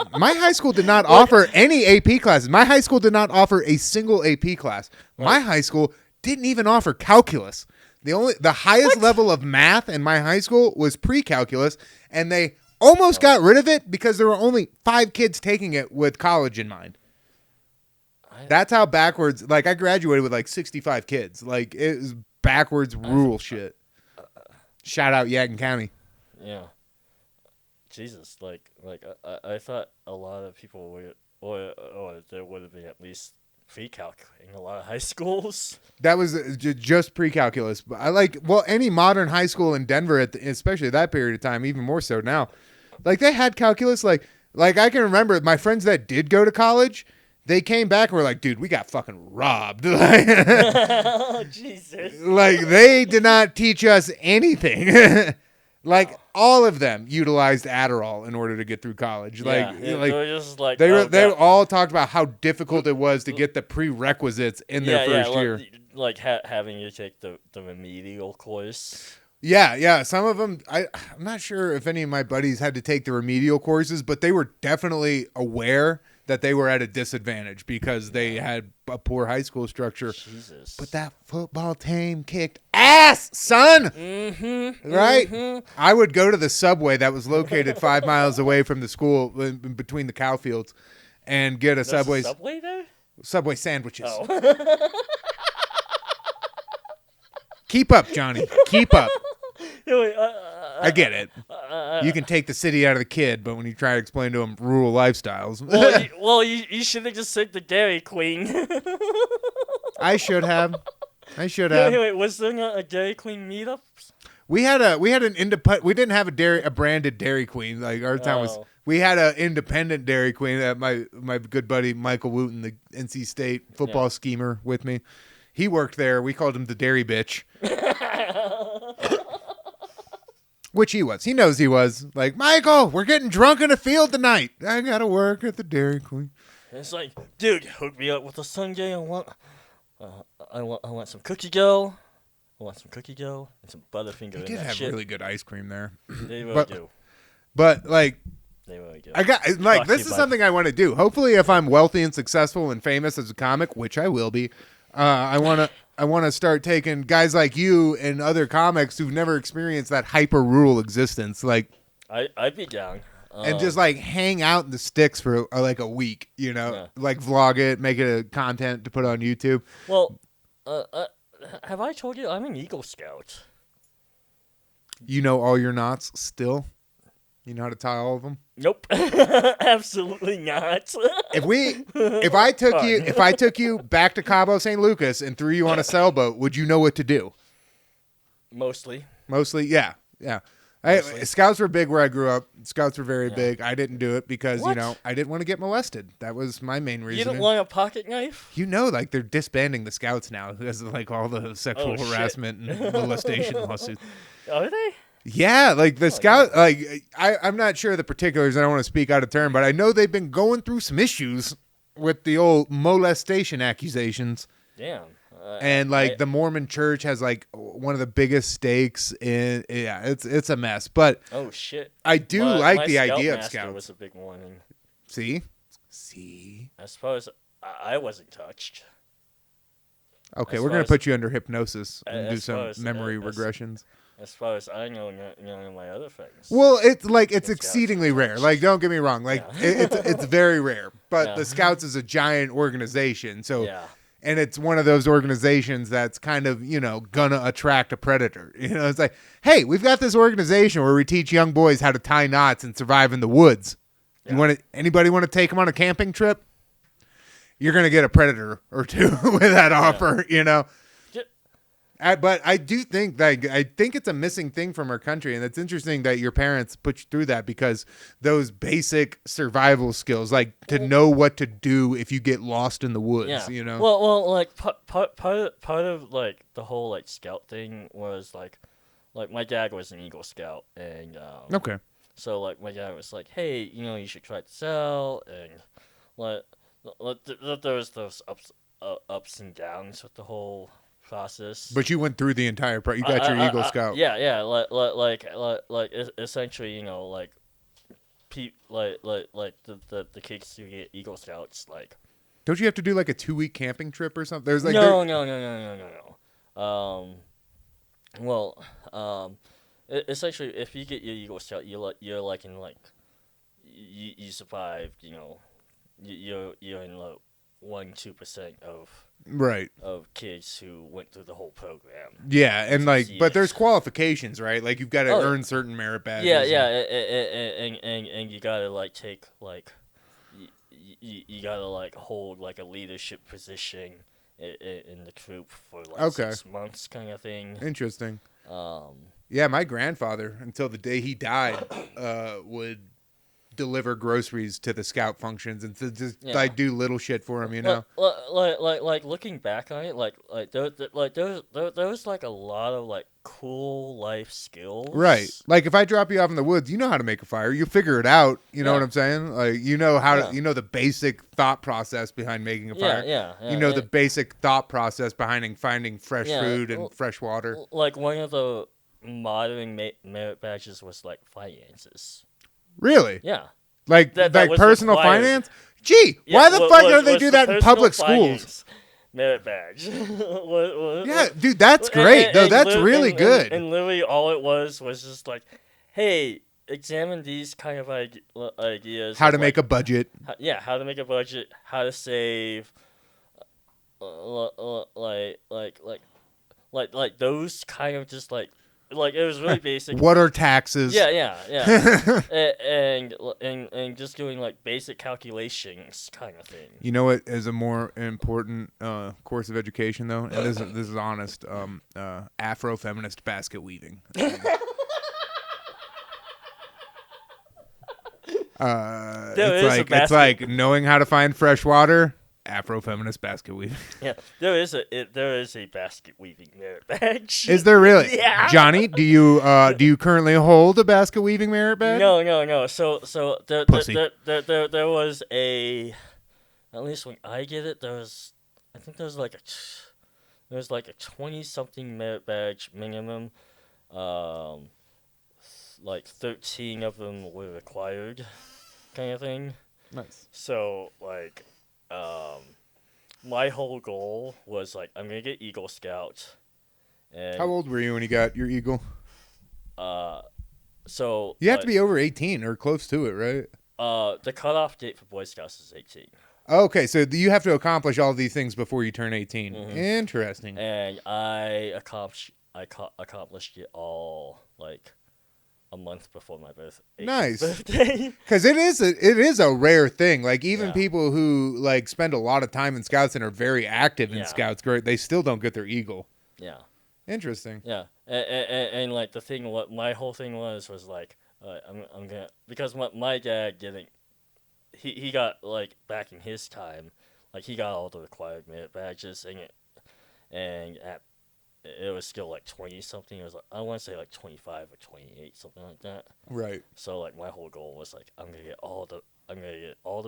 did not offer any AP classes. My high school did not offer a single AP class. My high school didn't even offer calculus. The highest level of math in my high school was pre-calculus, and they... almost got rid of it because there were only 5 kids taking it with college in mind. That's how backwards. Like, I graduated with like 65 kids. Like, it was backwards rule shit. Shout out Yadkin County. Yeah. Jesus, like I thought a lot of people would, or there would have been at least pre-calc in a lot of high schools. That was just pre-calculus. Any modern high school in Denver, especially that period of time, even more so now. Like, they had calculus. Like I can remember my friends that did go to college, they came back and were like, dude, we got fucking robbed. Oh, Jesus. Like, they did not teach us anything. Like, all of them utilized Adderall in order to get through college. They were just like, they all talked about how difficult it was to get the prerequisites in their first year. Like having to take the remedial course. Yeah. Some of them, I'm not sure if any of my buddies had to take the remedial courses, but they were definitely aware that they were at a disadvantage because they had a poor high school structure. Jesus. But that football team kicked ass, son. Mm-hmm. Right? Mm-hmm. I would go to the Subway that was located 5 miles away from the school in between the cow fields and get a There's a Subway there? Subway sandwiches. Oh. Keep up, Johnny. Keep up. Wait, I get it. You can take the city out of the kid, but when you try to explain to him rural lifestyles. you should have just said the Dairy Queen. I should have. Wait, was there not a Dairy Queen meetup? We had an independent. We didn't have a branded Dairy Queen. Like our town was. We had an independent Dairy Queen that my good buddy Michael Wooten, the NC State football schemer with me. He worked there. We called him the Dairy Bitch. Which he was. He knows he was. Like, Michael, we're getting drunk in a field tonight. I gotta work at the Dairy Queen. It's like, dude, hook me up with a sundae. I want some cookie dough. I want some cookie dough and some Butterfinger. They did have really good ice cream there. They really do. But like, they really do. I got like this is something I want to do. Hopefully, if I'm wealthy and successful and famous as a comic, which I will be, I want to start taking guys like you and other comics who've never experienced that hyper rural existence, like I'd be down. And just like hang out in the sticks for like a week, like vlog it, make it a content to put on YouTube. Well, have I told you I'm an Eagle Scout? You know all your knots still? You know how to tie all of them? Nope. Absolutely not. If I took you back to Cabo San Lucas and threw you on a sailboat, would you know what to do? Mostly, yeah. Scouts were big where I grew up. Scouts were very big. I didn't do it because, I didn't want to get molested. That was my main reason. You didn't want a pocket knife? Like they're disbanding the Scouts now because of like all the sexual harassment and molestation lawsuits. Are they? Yeah, like the Scout, like I'm not sure the particulars. I don't want to speak out of turn, but I know they've been going through some issues with the old molestation accusations. Damn. And like the Mormon Church has like one of the biggest stakes in. Yeah, it's a mess. But oh shit, I do like the Scout idea of master Scouts. was a big warning. See. I suppose I wasn't touched. Okay, we're gonna put you under hypnosis and do some memory regressions. As far as I know, none of my other friends. Well, it's exceedingly rare. Like, don't get me wrong. Like, it's very rare. But the Scouts is a giant organization. So, and it's one of those organizations that's kind of, gonna attract a predator. It's like, hey, we've got this organization where we teach young boys how to tie knots and survive in the woods. Yeah. Anybody want to take them on a camping trip? You're gonna get a predator or two with that offer. But I do think that it's a missing thing from our country, and it's interesting that your parents put you through that because those basic survival skills, like to know what to do if you get lost in the woods, Well, like part of like the whole like Scout thing was like my dad was an Eagle Scout, and okay, so like my dad was like, hey, you should try this out, and there was those ups and downs with the whole process. But you went through the entire you got your Eagle Scout. Yeah, like essentially, like the kids who get Eagle Scouts, like. Don't you have to do like a 2-week camping trip or something? There's like no. Essentially, if you get your Eagle Scout, you're like in like you survived. You're in like 1-2% of kids who went through the whole program. Yeah, and but there's qualifications, right? Like you've got to earn certain merit badges. Yeah, and you gotta like take like you gotta like hold like a leadership position in the troop for like 6 months, kind of thing. Interesting. Yeah, my grandfather, until the day he died, would deliver groceries to the Scout functions and to just like do little shit for him, Like looking back on it, there was like a lot of like cool life skills. Right. Like if I drop you off in the woods, you know how to make a fire. You figure it out. You know what I'm saying? Like how to, the basic thought process behind making a fire. The basic thought process behind finding fresh food and fresh water. Like one of the modern merit badges was like finances. Really? Yeah. Like That was personal required. finance? Gee, Yeah, why the fuck don't they was do the that in public personal schools? finance merit badge. Yeah, dude, that's great. Though that's really good. And literally all it was just like, hey, examine these kind of ideas. How of, to like, make a budget. how to make a budget, how to save, like those kind of just like it was really basic. What are taxes? Yeah. and just doing like basic calculations kind of thing. You know what is a more important course of education though, and this is honest. Afro-feminist basket weaving. It's like knowing how to find fresh water. Afro-feminist basket weaving. Yeah, there is a basket weaving merit badge. Is there really? Yeah. Johnny, do you currently hold a basket weaving merit badge? No. So there was a, at least when I get it, I think there was like a 20-something merit badge minimum. Like 13 of them were required, kind of thing. Nice. So like, my whole goal was like I'm gonna get Eagle Scout. And how old were you when you got your Eagle? So you have to be over 18 or close to it, right? The cutoff date for Boy Scouts is 18. Okay, so you have to accomplish all these things before you turn 18. Mm-hmm. Interesting. And I accomplished it all like a month before my birthday. Nice. Because it is a rare thing. Like even people who like spend a lot of time in Scouts and are very active in Scouts, they still don't get their Eagle. Yeah. Interesting. Yeah. And like the thing, what my whole thing was like, I'm gonna, because my dad didn't. He got like back in his time, like he got all the required merit badges and it was still like 20 something. It was like I want to say like 25 or 28, something like that. Right. So like my whole goal was like I'm gonna get all the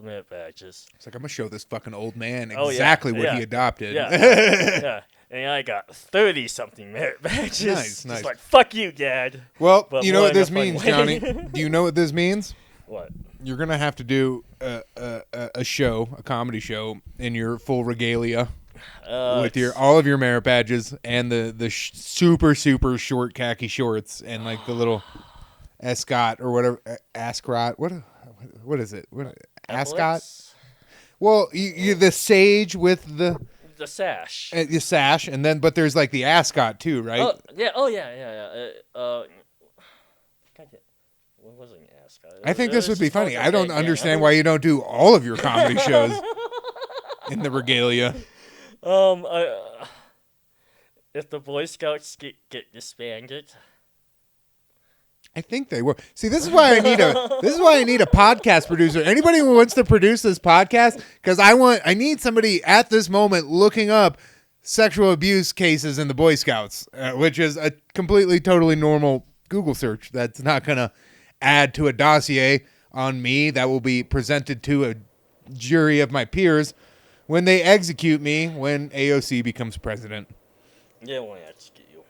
merit badges. It's like I'm gonna show this fucking old man exactly what he adopted. Yeah. Yeah. And I got 30 something merit badges. Nice. Just like fuck you, Dad. Well, you know what this means, Johnny. Do you know what this means? What? You're gonna have to do a show, a comedy show, in your full regalia. With all of your merit badges and the super short khaki shorts and like the little ascot or whatever ascot. What is it? Ascot? Well, you the sage with the sash. The sash, and then but there's like the ascot too, right? Oh yeah. What was an ascot? I think this would be funny. I don't understand why you don't do all of your comedy shows in the regalia. If the Boy Scouts get disbanded, I think they will. See, this is why I need a podcast producer. Anybody who wants to produce this podcast, because I need somebody at this moment looking up sexual abuse cases in the Boy Scouts, which is a completely totally normal Google search. That's not gonna add to a dossier on me that will be presented to a jury of my peers when they execute me when AOC becomes president. They won't execute you.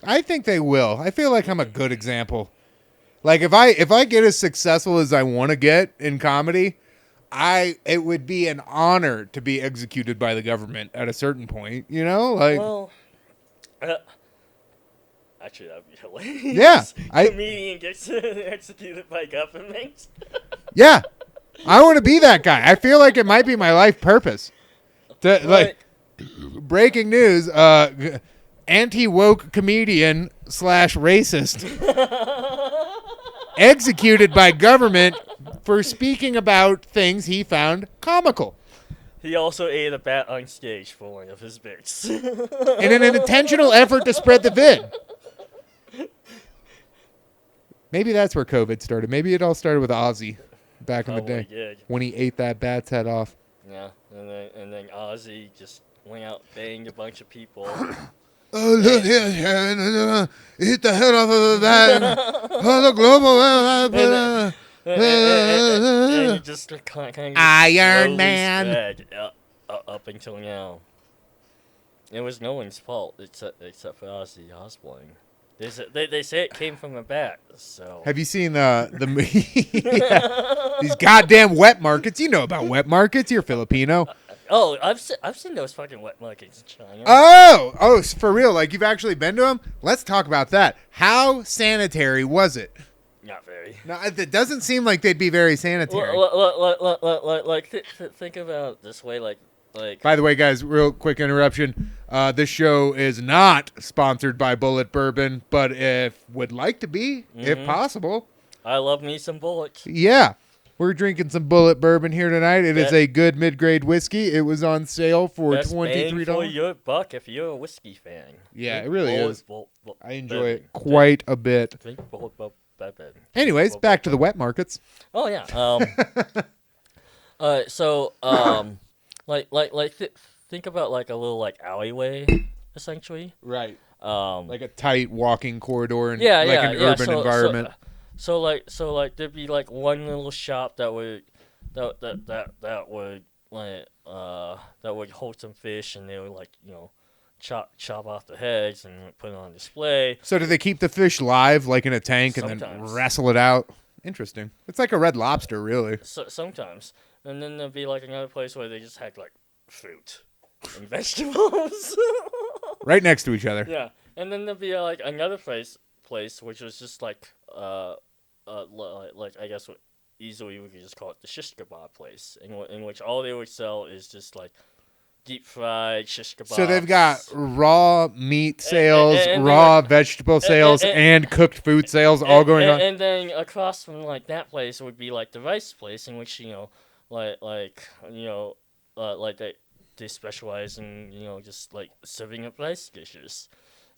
I think they will. I feel like I'm a good example. Like if I get as successful as I want to get in comedy, it would be an honor to be executed by the government at a certain point, you know? Like well, actually that'd be hilarious. Yeah. Comedian gets executed by government. Yeah. I want to be that guy. I feel like it might be my life purpose. Like breaking news, anti-woke comedian / racist executed by government for speaking about things he found comical. He also ate a bat on stage for one of his bits. In an intentional effort to spread the vid. Maybe that's where COVID started. Maybe it all started with Ozzy back in the day when he ate that bat's head off. Yeah, and then Ozzy just went out, banged a bunch of people. Oh, look here, eat the head off of a bat. Oh, the global. And it just kind of Iron Man. Up until now. It was no one's fault except for Ozzy Osbourne. They say it came from a bat. So Have you seen yeah, these goddamn wet markets? You know about wet markets. You're Filipino. oh, I've seen those fucking wet markets in China. Oh, for real? Like you've actually been to them? Let's talk about that. How sanitary was it? Not very. No, it doesn't seem like they'd be very sanitary. Think about it this way, like. By the way, guys, real quick interruption. This show is not sponsored by Bullet Bourbon, but if would like to be, if possible. I love me some bullets. Yeah. We're drinking some Bullet Bourbon here tonight. It is a good mid-grade whiskey. It was on sale for $23. For your buck if you're a whiskey fan. Yeah, it really is. I enjoy it quite a bit. Drink Bullet Bourbon. Anyways, back to the wet markets. Oh yeah. Think about like a little like alleyway, essentially. Right. Like a tight walking corridor and an urban environment. So there'd be like one little shop that would hold some fish, and they would chop off the heads and put it on display. So do they keep the fish live like in a tank and then wrestle it out? Interesting. It's like a Red Lobster, really. Sometimes. And then there'd be like another place where they just had like fruit and vegetables. Right next to each other. Yeah. And then there'd be like another place which was just like I guess what easily we could just call it the shish kebab place, in which all they would sell is just like deep fried shish kebabs. So they've got raw meat sales, raw vegetable sales, and cooked food sales all going on. And then across from like that place would be like the rice place, in which they specialize in just like serving up rice dishes.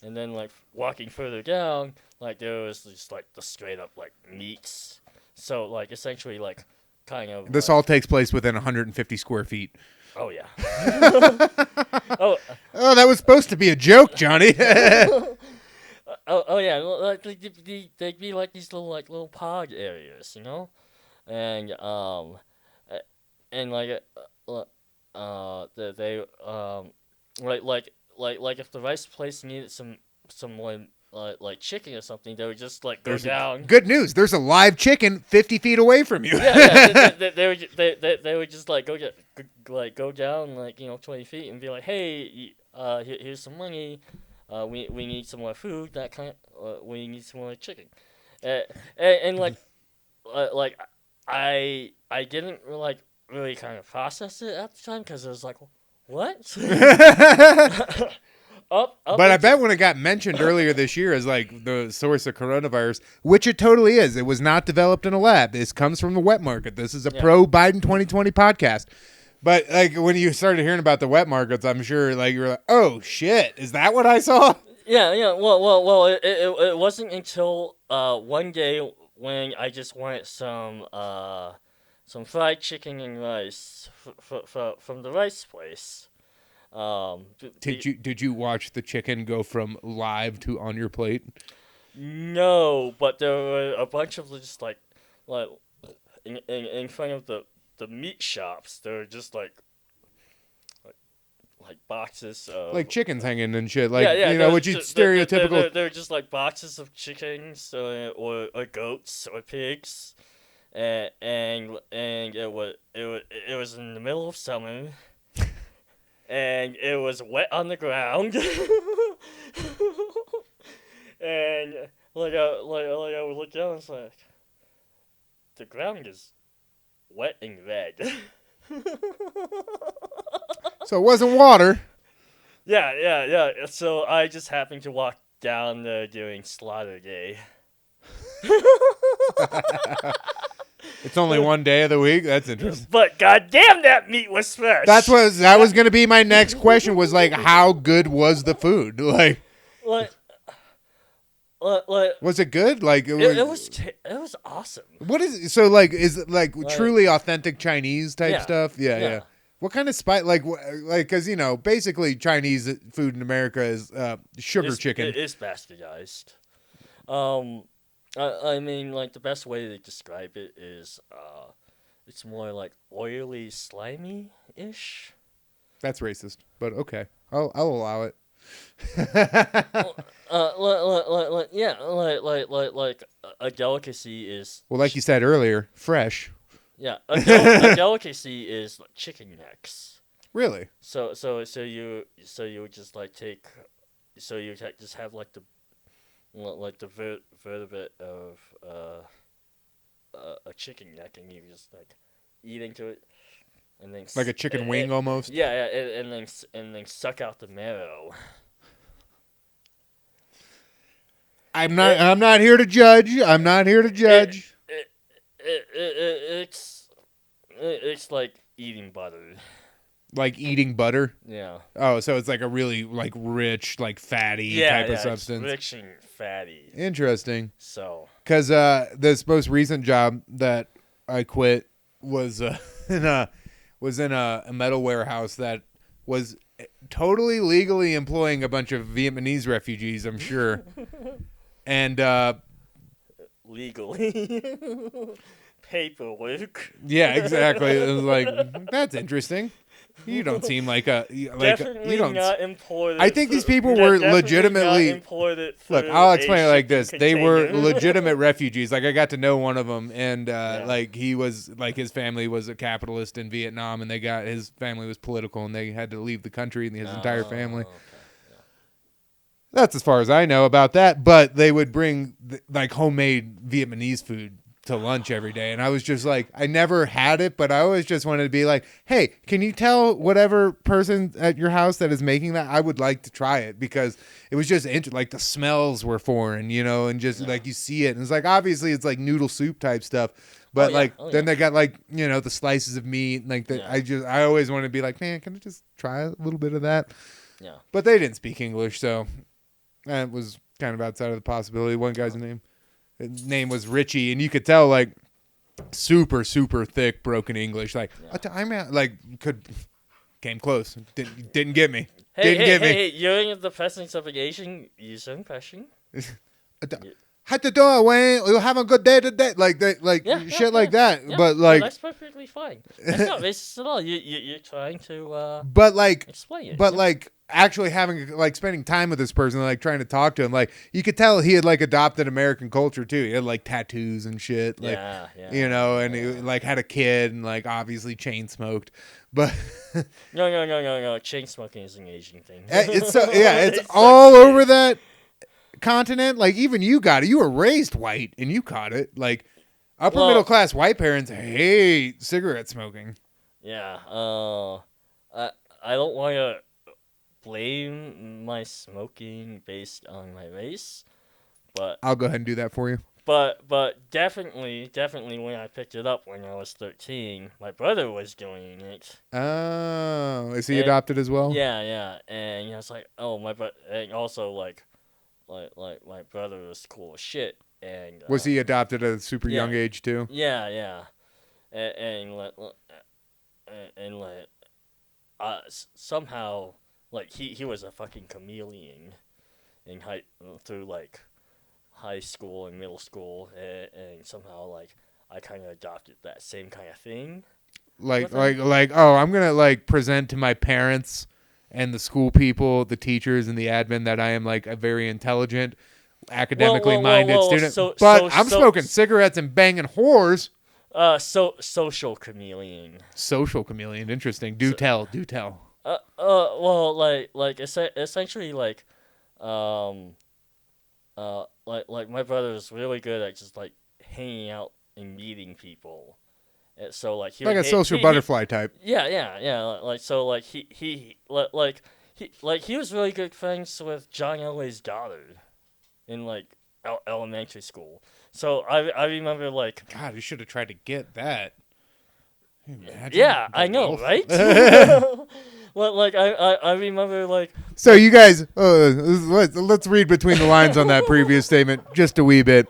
And then like walking further down, like there was just like the straight up like meats. So like essentially like kind of this all takes place within 150 square feet. Oh yeah. Oh, that was supposed to be a joke, Johnny. oh yeah. Like they'd be like these little pod areas, and like if the rice place needed some like chicken or something, they would just like go down. Good news! There's a live chicken 50 feet away from you. They would just like go down 20 feet and be like, hey, here's some money. We need some more food. We need some more chicken. And I didn't really kind of process it at the time because it was like, what? But I bet when it got mentioned earlier this year as like the source of coronavirus, which it totally is, it was not developed in a lab. This comes from the wet market. This is a pro-Biden 2020 podcast. But like when you started hearing about the wet markets, I'm sure like you were like, oh shit, is that what I saw? Yeah. Well, it wasn't until one day when I just wanted some fried chicken and rice from the rice place. Did you watch the chicken go from live to on your plate? No, but there were a bunch of just like in front of the meat shops. There were just like boxes of like chickens hanging and shit. Like what you stereotypical. They're just like boxes of chickens or goats or pigs, and it was in the middle of summer. And it was wet on the ground, and I would look down and it's like, the ground is wet and red. So it wasn't water. Yeah. So I just happened to walk down there during slaughter day. It's only one day of the week. That's interesting. But goddamn, that meat was fresh. That was going to be my next question. Was like, how good was the food? Like, was it good? Like, it was awesome. What is it? So like? Is it like truly authentic Chinese type stuff? Yeah. What kind of spice? Like, because basically Chinese food in America is sugar chicken. It is bastardized. I mean, like, the best way to describe it is, it's more like oily, slimy-ish. That's racist, but okay. I'll allow it. Yeah, like a delicacy is. Well, like you said earlier, fresh. Yeah, a delicacy is like chicken necks. Really? So you would just like take, just have like the vertebrate of a chicken neck, and you just like eat into it, and then Like a chicken wing almost? yeah, and then suck out the marrow. I'm not here to judge. I'm not here to judge. It's like eating butter. Like eating butter? Yeah. Oh, so it's like a really like rich, like fatty type of substance. It's rich and fatty. Interesting. So. Because this most recent job that I quit was in a metal warehouse that was totally legally employing a bunch of Vietnamese refugees, I'm sure. And legally. Paperwork. Yeah, exactly. It was like, that's interesting. You don't seem like definitely you don't. Not imported. I think these people were legitimately. Look, I'll explain it like this: they were legitimate refugees. Like I got to know one of them, and like he was like his family was a capitalist in Vietnam, and his family was political, and they had to leave the country, and his entire family. Okay. Yeah. That's as far as I know about that. But they would bring like homemade Vietnamese food to lunch every day, and I was just like, I never had it, but I always just wanted to be like, hey, can you tell whatever person at your house that is making that? I would like to try it, because it was just like the smells were foreign, and just like you see it, and it's like obviously it's like noodle soup type stuff, but then they got like the slices of meat, like that. I always wanted to be like, man, can I just try a little bit of that? Yeah, but they didn't speak English, so that was kind of outside of the possibility. One guy's name. His name was Richie, and you could tell like super thick broken English. Like I'm at, like came close, didn't get me. Hey, you're in the presence of an Asian user impression. Had to do it, Wayne. You'll have a good day today. Like that, shit like that. Yeah, but like that's perfectly fine. That's not racist at all. You're trying to. But like explain it. But like actually spending time with this person, like trying to talk to him, like you could tell he had like adopted American culture too. He had like tattoos and shit, like and he like had a kid and like obviously chain smoked. But no. Chain smoking is an Asian thing. It's all over that continent. Like even you got it. You were raised white and you caught it. Like upper middle class white parents hate cigarette smoking. Yeah. I don't want to blame my smoking based on my race, but I'll go ahead and do that for you. But definitely when I picked it up when I was 13, my brother was doing it. Oh, is he adopted as well? Yeah, and I was like, oh, and also like my brother was cool as shit, and was he adopted at a super young age too? Yeah, and somehow. Like he was a fucking chameleon through like high school and middle school, and somehow like I kind of adopted that same kind of thing. Like I'm gonna like present to my parents and the school people, the teachers and the admin that I am like a very intelligent, academically minded student. I'm smoking cigarettes and banging whores. Social chameleon. Social chameleon. Interesting. Do tell. Well, like essentially, like my brother is really good at just like hanging out and meeting people, and so like a social butterfly type. Yeah. Like so, like he was really good friends with John Elway's daughter, in like elementary school. So I remember like. God, you should have tried to get that. Yeah, I know, right? Well, like I remember like. So you guys, let's read between the lines on that previous statement just a wee bit.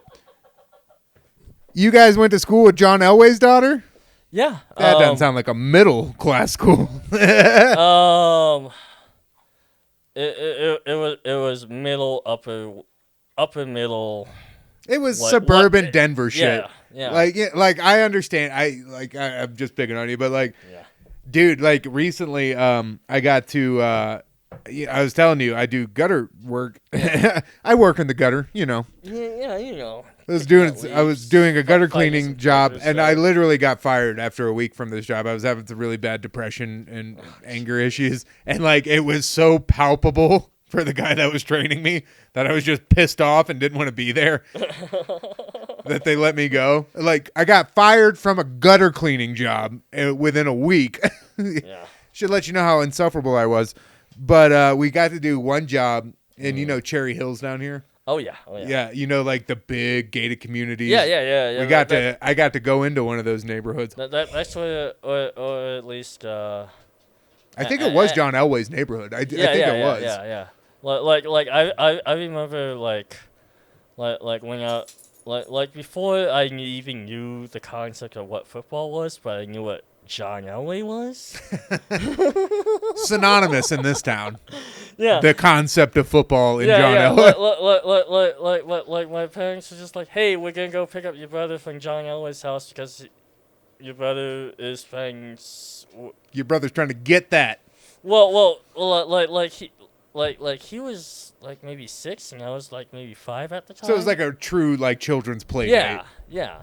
You guys went to school with John Elway's daughter? Yeah. That doesn't sound like a middle class school. It was middle upper middle. It was suburban Denver shit. Yeah. Like I understand. I'm just picking on you, but like, dude, like recently, I got to I was telling you, I do gutter work. I work in the gutter, you know. Yeah, you know. I was doing a gutter cleaning job, and I literally got fired after a week from this job. I was having some really bad depression and anger issues, and like it was so palpable for the guy that was training me that I was just pissed off and didn't want to be there. That they let me go. Like I got fired from a gutter cleaning job within a week. Yeah. Should let you know how insufferable I was. But we got to do one job, and you know Cherry Hills down here. Oh yeah. Yeah, you know, like the big gated communities. Yeah. I got to go into one of those neighborhoods. That's what, or at least. I think it was John Elway's neighborhood. I think it was. Yeah. Like I remember like when like before I even knew the concept of what football was, but I knew what John Elway was. Synonymous in this town. Yeah. The concept of football in John Elway. Like my parents were just like, hey, we're gonna go pick up your brother from John Elway's house because your brother is playing. Your brother's trying to get that. Well, he was like maybe 6 and I was like maybe 5 at the time. So it was like a true like children's play date. Yeah.